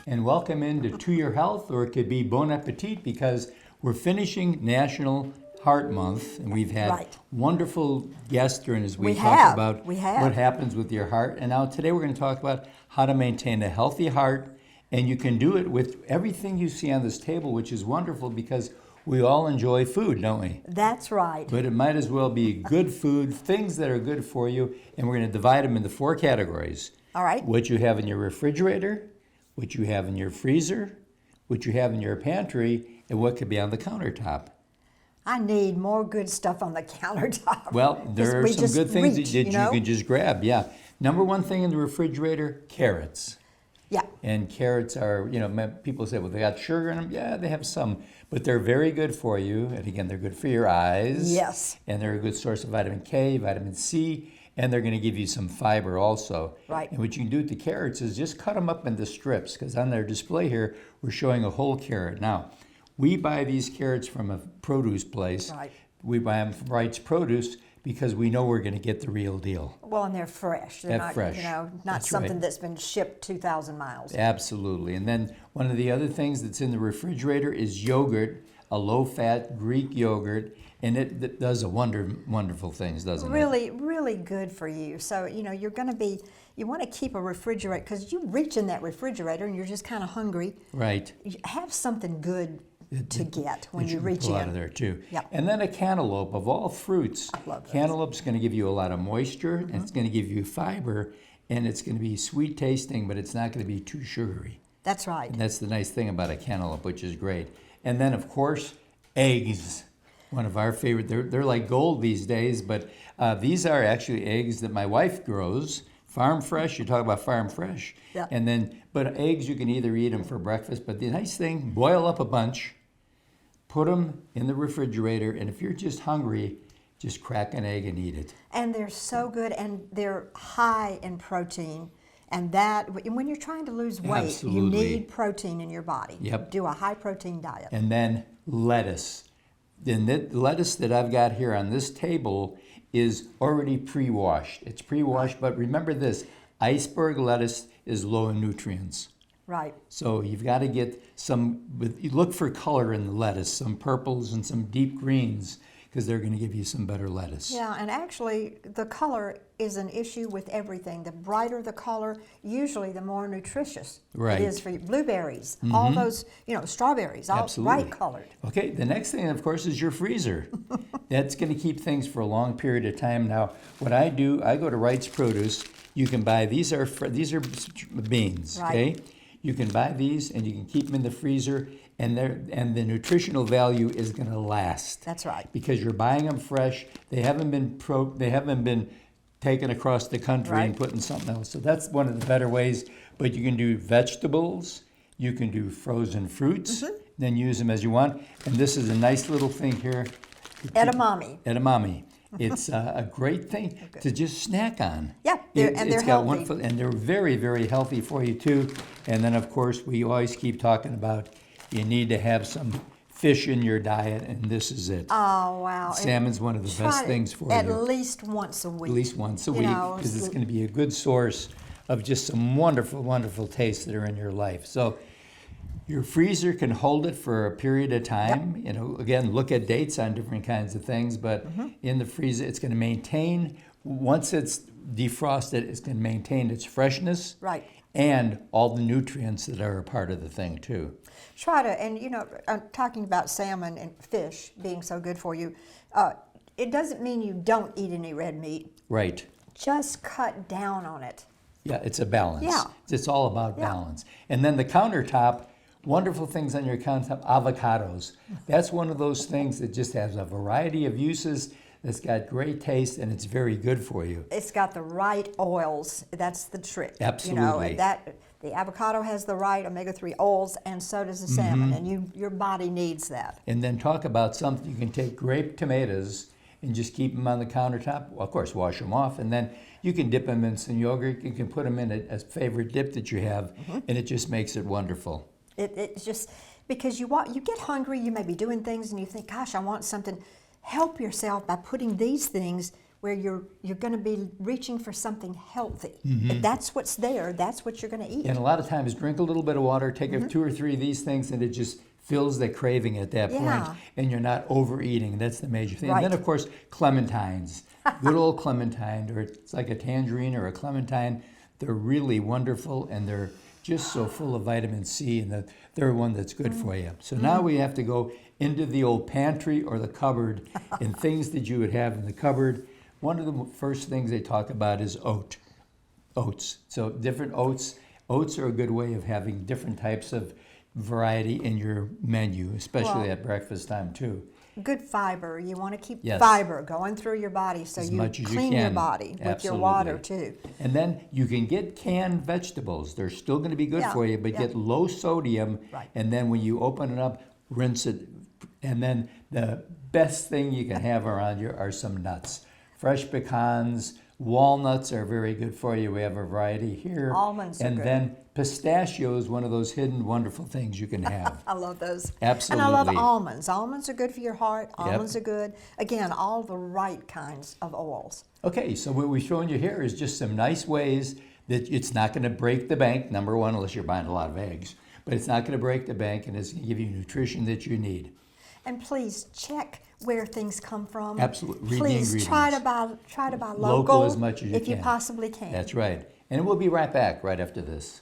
and welcome into To Your Health, or it could be Bon Appetit, because we're finishing National Heart Month, and we've had wonderful guests during this week talk about what happens with your heart. And now today we're going to talk about how to maintain a healthy heart, and you can do it with everything you see on this table, which is wonderful because we all enjoy food, don't we? That's right. But it might as well be good food, things that are good for you, and we're going to divide them into 4 categories. All right. What you have in your refrigerator, what you have in your freezer, what you have in your pantry, and what could be on the countertop. I need more good stuff on the countertop. Well, there are some good things that you can just grab, yeah. Number one thing in the refrigerator, carrots. Yeah. And carrots are, people say, well, they got sugar in them. Yeah, they have some, but they're very good for you. And again, they're good for your eyes. Yes. And they're a good source of vitamin K, vitamin C, and they're going to give you some fiber also. Right. And what you can do with the carrots is just cut them up into strips, because on their display here, we're showing a whole carrot. Now, we buy these carrots from a produce place. Right. We buy them from Wright's Produce because we know we're going to get the real deal. Well, and they're fresh. They're not fresh. Not That's something right. that's been shipped 2,000 miles. Absolutely. And then one of the other things that's in the refrigerator is yogurt, a low-fat Greek yogurt, and it does wonderful things, doesn't it? Really, really good for you. So, you're going to be, you want to keep a refrigerator, because you reach in that refrigerator and you're just kind of hungry. Right. You have something good to get when you reach pull in. out of there too. Yep. And then a cantaloupe, of all fruits, I love those. cantaloupe's going to give you a lot of moisture, and it's going to give you fiber, and it's going to be sweet tasting, but it's not going to be too sugary. That's right. And that's the nice thing about a cantaloupe, which is great. And then, of course, eggs. One of our favorite. They're like gold these days, but these are actually eggs that my wife grows. Farm fresh. You talk about farm fresh. Yeah. And then, but eggs, you can either eat them for breakfast, but the nice thing, boil up a bunch, put them in the refrigerator, and if you're just hungry, just crack an egg and eat it. And they're so good, and they're high in protein. And when you're trying to lose weight, Absolutely. you need protein in your body. Yep. Do a high protein diet. And then lettuce. The lettuce that I've got here on this table is already pre-washed. It's pre-washed, but remember this, iceberg lettuce is low in nutrients. Right. So you've got to get you look for color in the lettuce, some purples and some deep greens, because they're going to give you some better lettuce. Yeah, and actually the color is an issue with everything. The brighter the color, usually the more nutritious Right. it is for you. Blueberries, all those, strawberries, all Absolutely. bright colored. Okay, the next thing, of course, is your freezer. That's going to keep things for a long period of time. Now, what I do, I go to Wright's Produce. You can buy, these are beans, Right. okay? You can buy these and you can keep them in the freezer, and the nutritional value is going to last. That's right. Because you're buying them fresh. They haven't been taken across the country and Right. put in something else. So that's one of the better ways. But you can do vegetables, you can do frozen fruits, then use them as you want. And this is a nice little thing here. Edamame. It's a great thing to just snack on. Yeah, and they're healthy. And they're very, very healthy for you too. And then, of course, we always keep talking about you need to have some fish in your diet, and this is it. Oh, wow. Salmon's one of the best things for you. At least once a week. At least once a week, because it's going to be a good source of just some wonderful, wonderful tastes that are in your life. So your freezer can hold it for a period of time. Yep. Again, look at dates on different kinds of things, but in the freezer, it's going to maintain, once it's defrosted, it's going to maintain its freshness. Right. And all the nutrients that are a part of the thing, too. Try to, and talking about salmon and fish being so good for you, it doesn't mean you don't eat any red meat. Right. Just cut down on it. Yeah, it's a balance. Yeah. It's all about balance. And then the countertop, wonderful things on your countertop, avocados. That's one of those things that just has a variety of uses. It's got great taste, and it's very good for you. It's got the right oils. That's the trick. Absolutely. The avocado has the right omega-3 oils, and so does the salmon, and your body needs that. And then talk about something. You can take grape tomatoes and just keep them on the countertop. Well, of course, wash them off, and then you can dip them in some yogurt. You can put them in a favorite dip that you have, and it just makes it wonderful. It's just because you get hungry, you may be doing things, and you think, gosh, I want something. Help yourself by putting these things where you're going to be reaching for something healthy. If that's what's there, that's what you're going to eat. And a lot of times, drink a little bit of water, take 2 or 3 of these things, and it just fills the craving at that point, and you're not overeating. That's the major thing. Right. And then, of course, clementines. Good old clementine, or it's like a tangerine or a clementine. They're really wonderful, and they're just so full of vitamin C, and they're one that's good for you. So now we have to go into the old pantry or the cupboard and things that you would have in the cupboard. One of the first things they talk about is oats. So different oats. Oats are a good way of having different types of variety in your menu, especially at breakfast time too. Good fiber. You want to keep fiber going through your body so you clean your body with your water too. And then you can get canned vegetables. They're still going to be good for you, but get low sodium. Right. And then when you open it up, rinse it. And then the best thing you can have around you are some nuts. Fresh pecans, walnuts are very good for you. We have a variety here. Almonds are and good. Then pistachios, one of those hidden wonderful things you can have. I love those. Absolutely. And I love almonds. Almonds are good for your heart. Almonds are good. Again, all the right kinds of oils. Okay, so what we've shown you here is just some nice ways that it's not going to break the bank, number one, unless you're buying a lot of eggs. But it's not going to break the bank, and it's going to give you nutrition that you need. And please check where things come from. Absolutely. Read the Please ingredients. try to buy Local local as much as you if can. you possibly can. That's right. And we'll be right back right after this.